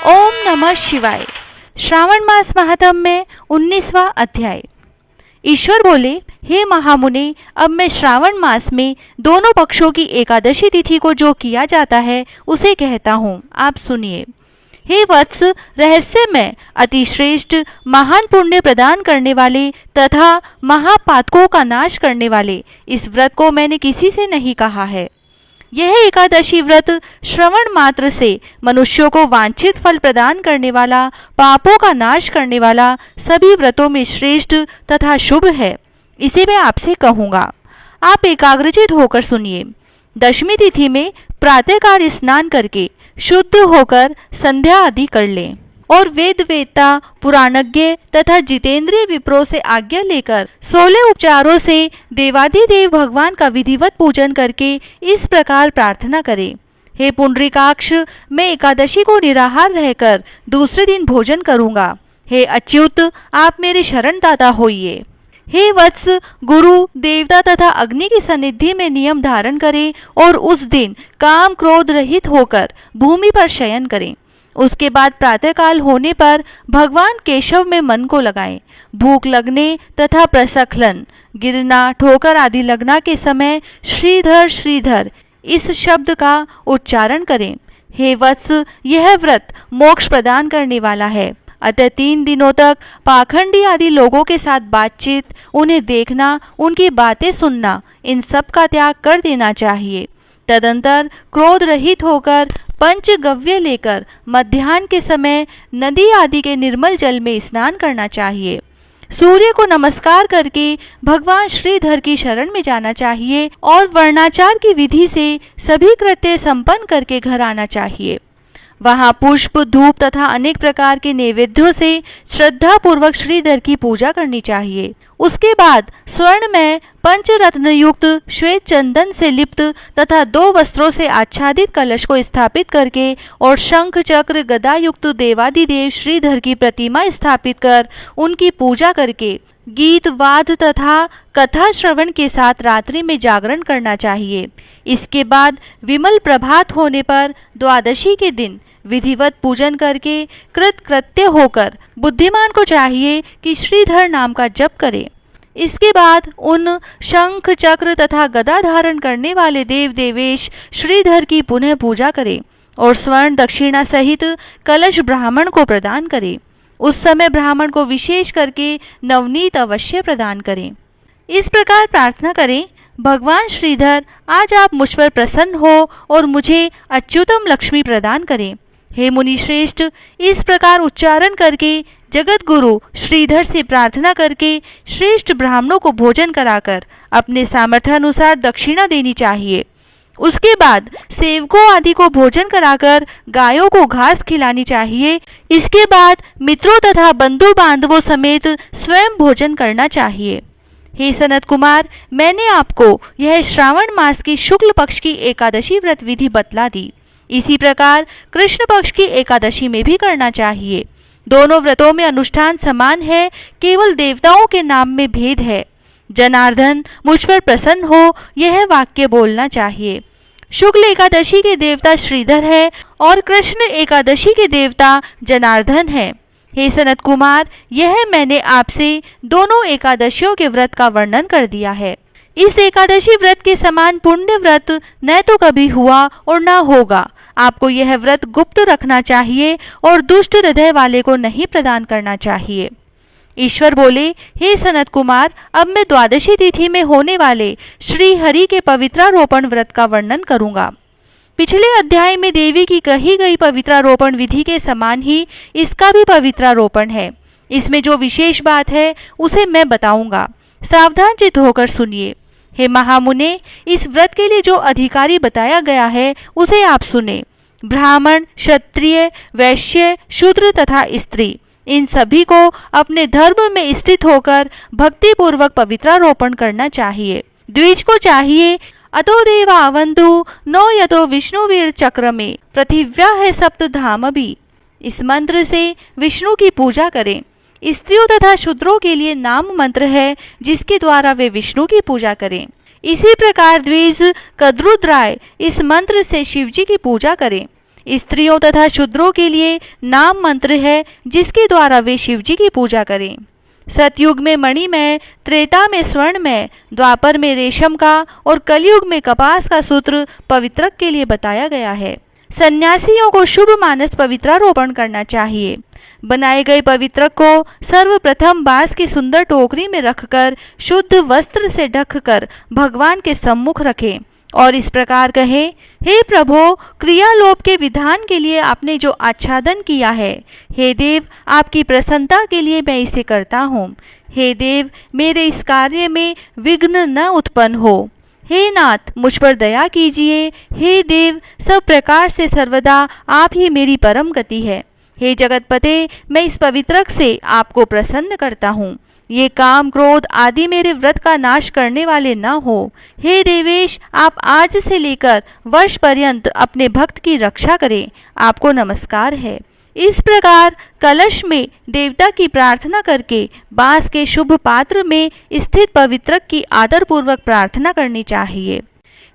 ओम नमः शिवाय। श्रावण मास महात्म्य में 19वां अध्याय। ईश्वर बोले, हे महामुने, अब मैं श्रावण मास में दोनों पक्षों की एकादशी तिथि को जो किया जाता है उसे कहता हूँ, आप सुनिए। हे वत्स, रहस्य में अति श्रेष्ठ महान पुण्य प्रदान करने वाले तथा महापातकों का नाश करने वाले इस व्रत को मैंने किसी से नहीं कहा है। यह एकादशी व्रत श्रवण मात्र से मनुष्यों को वांछित फल प्रदान करने वाला, पापों का नाश करने वाला, सभी व्रतों में श्रेष्ठ तथा शुभ है। इसे मैं आपसे कहूँगा, आप एकाग्रचित होकर सुनिए। दशमी तिथि में प्रातःकाल स्नान करके शुद्ध होकर संध्या आदि कर लें और वेद वेत्ता, पुराणज्ञ तथा जितेंद्रिय विप्रों से आज्ञा लेकर 16 उपचारों से देवाधिदेव भगवान का विधिवत पूजन करके इस प्रकार प्रार्थना करें। हे पुंडरीकाक्ष, मैं एकादशी को निराहार रहकर दूसरे दिन भोजन करूंगा। हे अच्युत, आप मेरे शरणदाता होइए। हे वत्स, गुरु, देवता तथा अग्नि की सन्निधि में नियम धारण करें और उस दिन काम क्रोध रहित होकर भूमि पर शयन करें। उसके बाद प्रातःकाल होने पर भगवान केशव में मन को लगाएं। भूख लगने तथा प्रस्खलन, गिरना, ठोकर आदि लगना के समय श्रीधर श्रीधर इस शब्द का उच्चारण करें। हे वत्स, यह व्रत मोक्ष प्रदान करने वाला है। अतः 3 दिनों तक पाखंडी आदि लोगों के साथ बातचीत, उन्हें देखना, उनकी बातें सुनना, इन सब का त्याग कर देना चाहिए। तदंतर क्रोध रहित होकर पंचगव्य लेकर मध्याह्न के समय नदी आदि के निर्मल जल में स्नान करना चाहिए। सूर्य को नमस्कार करके भगवान श्रीधर की शरण में जाना चाहिए और वर्णाचार की विधि से सभी कृत्य संपन्न करके घर आना चाहिए। वहाँ पुष्प, धूप तथा अनेक प्रकार के नैवेद्यों से श्रद्धा पूर्वक श्रीधर की पूजा करनी चाहिए। उसके बाद स्वर्ण में पंचरत्न युक्त श्वेत चंदन से लिप्त तथा 2 वस्त्रों से आच्छादित कलश को स्थापित करके और शंख चक्र गदा युक्त देवादिदेव श्रीधर की प्रतिमा स्थापित कर उनकी पूजा करके गीत वाद तथा कथा श्रवण के साथ रात्रि में जागरण करना चाहिए। इसके बाद विमल प्रभात होने पर द्वादशी के दिन विधिवत पूजन करके कृतकृत्य होकर बुद्धिमान को चाहिए कि श्रीधर नाम का जप करे। इसके बाद उन शंख चक्र तथा गदा धारण करने वाले देव देवेश श्रीधर की पुनः पूजा करे और स्वर्ण दक्षिणा सहित कलश ब्राह्मण को प्रदान करे। उस समय ब्राह्मण को विशेष करके नवनीत अवश्य प्रदान करें। इस प्रकार प्रार्थना करें, भगवान श्रीधर, आज आप मुझ पर प्रसन्न हो और मुझे अच्युतम लक्ष्मी प्रदान करें। हे मुनि श्रेष्ठ, इस प्रकार उच्चारण करके जगत गुरु श्रीधर से प्रार्थना करके श्रेष्ठ ब्राह्मणों को भोजन कराकर अपने सामर्थ्य अनुसार दक्षिणा देनी चाहिए। उसके बाद सेवकों आदि को भोजन कराकर गायों को घास खिलानी चाहिए। इसके बाद मित्रों तथा बंधु बांधवों समेत स्वयं भोजन करना चाहिए। हे सनत कुमार, मैंने आपको यह श्रावण मास की शुक्ल पक्ष की एकादशी व्रत विधि बतला दी। इसी प्रकार कृष्ण पक्ष की एकादशी में भी करना चाहिए। दोनों व्रतों में अनुष्ठान समान है, केवल देवताओं के नाम में भेद है। जनार्दन, मुझ पर प्रसन्न हो, यह वाक्य बोलना चाहिए। शुक्ल एकादशी के देवता श्रीधर है और कृष्ण एकादशी के देवता जनार्दन है। हे सनत कुमार, यह मैंने आपसे दोनों एकादशियों के व्रत का वर्णन कर दिया है। इस एकादशी व्रत के समान पुण्य व्रत न तो कभी हुआ और न होगा। आपको यह व्रत गुप्त रखना चाहिए और दुष्ट हृदय वाले को नहीं प्रदान करना चाहिए। ईश्वर बोले, हे सनत कुमार, अब मैं द्वादशी तिथि में होने वाले श्री हरि के पवित्रारोपण व्रत का वर्णन करूंगा। पिछले अध्याय में देवी की कही गई पवित्रारोपण विधि के समान ही इसका भी पवित्रारोपण है। इसमें जो विशेष बात है उसे मैं बताऊंगा, सावधान चित्त होकर सुनिए। हे महामुने, इस व्रत के लिए जो अधिकारी बताया गया है उसे आप सुने। ब्राह्मण, क्षत्रिय, वैश्य, शूद्र तथा स्त्री, इन सभी को अपने धर्म में स्थित होकर भक्ति पूर्वक पवित्रारोपण करना चाहिए। द्विज को चाहिए, अतो देवा अवंतु नो यतो विष्णुवीर चक्र में पृथिव्या है सप्त धाम भी। इस मंत्र से विष्णु की पूजा करें। स्त्रियों तथा शूद्रों के लिए नाम मंत्र है जिसके द्वारा वे विष्णु की पूजा करें। इसी प्रकार द्विज, कद्रुद्राय इस मंत्र से शिवजी की पूजा करें। स्त्रियों तथा शूद्रों के लिए नाम मंत्र है जिसके द्वारा वे शिव जी की पूजा करें। सतयुग में मणिमय, त्रेता में स्वर्णमय, द्वापर में रेशम का और कलयुग में कपास का सूत्र पवित्रक के लिए बताया गया है। सन्यासियों को शुभ मानस पवित्रारोपण करना चाहिए। बनाए गए पवित्रक को सर्वप्रथम बांस की सुंदर टोकरी में रखकर शुद्ध वस्त्र से ढककर भगवान के सम्मुख रखें और इस प्रकार कहें, हे प्रभो, क्रियालोप के विधान के लिए आपने जो आच्छादन किया है, हे देव, आपकी प्रसन्नता के लिए मैं इसे करता हूँ। हे देव, मेरे इस कार्य में विघ्न न उत्पन्न हो। हे नाथ, मुझ पर दया कीजिए। हे देव, सब प्रकार से सर्वदा आप ही मेरी परम गति है। हे जगतपते, मैं इस पवित्रक से आपको प्रसन्न करता हूँ। ये काम क्रोध आदि मेरे व्रत का नाश करने वाले न हो। हे देवेश, आप आज से लेकर वर्ष पर्यंत अपने भक्त की रक्षा करें। आपको नमस्कार है। इस प्रकार कलश में देवता की प्रार्थना करके बांस के शुभ पात्र में स्थित पवित्रक की आदरपूर्वक प्रार्थना करनी चाहिए।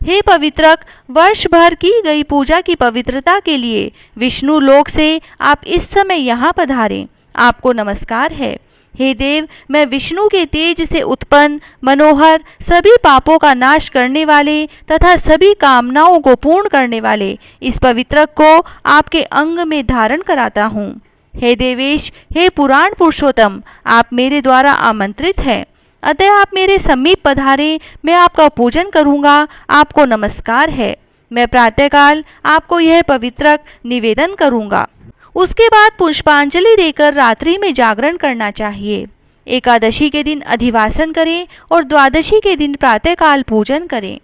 हे पवित्रक, वर्ष भर की गई पूजा की पवित्रता के लिए विष्णु लोक से आप इस समय यहाँ पधारें। आपको नमस्कार है। हे देव, मैं विष्णु के तेज से उत्पन्न मनोहर, सभी पापों का नाश करने वाले तथा सभी कामनाओं को पूर्ण करने वाले इस पवित्रक को आपके अंग में धारण कराता हूँ। हे देवेश, हे पुराण पुरुषोत्तम, आप मेरे द्वारा आमंत्रित हैं, अतः आप मेरे समीप पधारें। मैं आपका पूजन करूँगा। आपको नमस्कार है। मैं प्रातःकाल आपको यह पवित्रक निवेदन करूँगा। उसके बाद पुष्पांजलि देकर रात्रि में जागरण करना चाहिए। एकादशी के दिन अधिवासन करें और द्वादशी के दिन प्रातःकाल पूजन करें।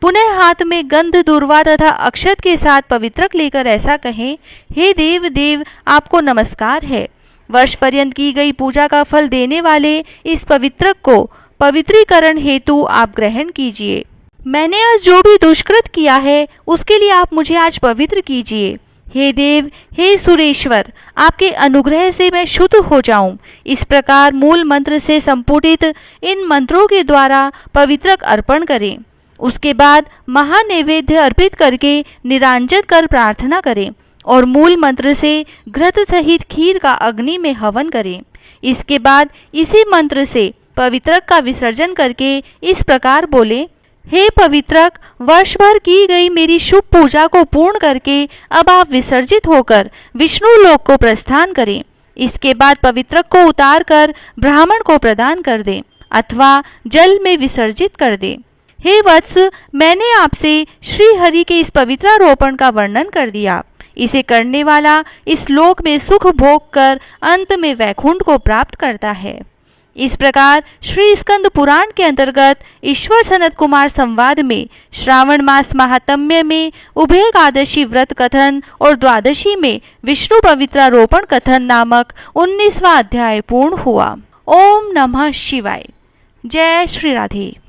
पुनः हाथ में गंध, दूर्वा तथा अक्षत के साथ पवित्रक लेकर ऐसा कहें, हे देव देव, आपको नमस्कार है। वर्ष पर्यंत की गई पूजा का फल देने वाले इस पवित्रक को पवित्रीकरण हेतु आप ग्रहण कीजिए। मैंने आज जो भी दुष्कृत किया है उसके लिए आप मुझे आज पवित्र कीजिए। हे देव, हे सुरेश्वर, आपके अनुग्रह से मैं शुद्ध हो जाऊं। इस प्रकार मूल मंत्र से संपुटित इन मंत्रों के द्वारा पवित्रक अर्पण करें। उसके बाद महानैवेद्य अर्पित करके निरांजन कर प्रार्थना करें और मूल मंत्र से घृत सहित खीर का अग्नि में हवन करें। इसके बाद इसी मंत्र से पवित्रक का विसर्जन करके इस प्रकार बोले, हे पवित्रक, वर्ष भर की गई मेरी शुभ पूजा को पूर्ण करके अब आप विसर्जित होकर विष्णु लोक को प्रस्थान करें। इसके बाद पवित्रक को उतार कर ब्राह्मण को प्रदान कर दें अथवा जल में विसर्जित कर दें। हे वत्स, मैंने आपसे श्री हरि के इस पवित्रारोपण का वर्णन कर दिया। इसे करने वाला इस लोक में सुख भोग कर अंत में वैकुंठ को प्राप्त करता है। इस प्रकार श्री स्कंद पुराण के अंतर्गत ईश्वर सनत कुमार संवाद में श्रावण मास महात्म्य में उभय एकादशी व्रत कथन और द्वादशी में विष्णु पवित्रारोपण कथन नामक 19वां अध्याय पूर्ण हुआ। ओम नमः शिवाय। जय श्री राधे।